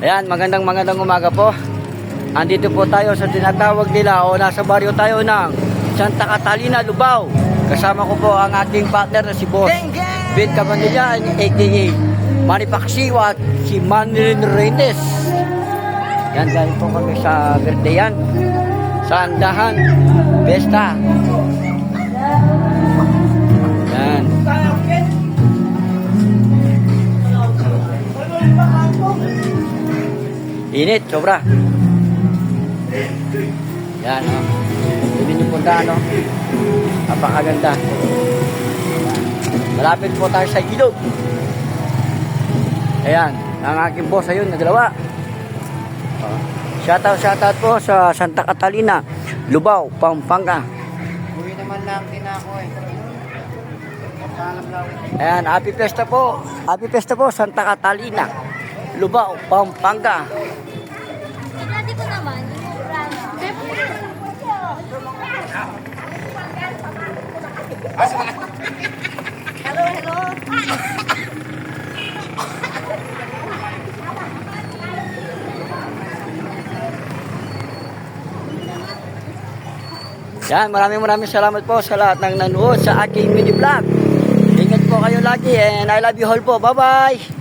Ayan, magandang umaga po. Andito po tayo sa tinatawag nila o nasa baryo tayo ng Santa Catalina, Lubao. Kasama ko po ang ating partner na si Boss Ben Cabanillan, aka Manny Pacquiao at si Manilin Reyes. Yan, galing po kami sa birthday yan. Sa Andahan Besta. Yan. Init, sobra. Yan, o. Pwede nyo puntaan, o. Napakaganda. Malapit po tayo sa ilog. Ayan, ang aking boss ayun, naglawa. Shoutout po sa Santa Catalina, Lubao, Pampanga. Uwi naman lang din ako eh. Ayan, happy fiesta po. Happy fiesta po, Santa Catalina, Lubao, Pampanga. Dati ko naman, hello. Yan, maraming salamat po sa lahat ng nanood sa aking mini vlog. Ingat po kayo lagi and I love you all po. Bye-bye!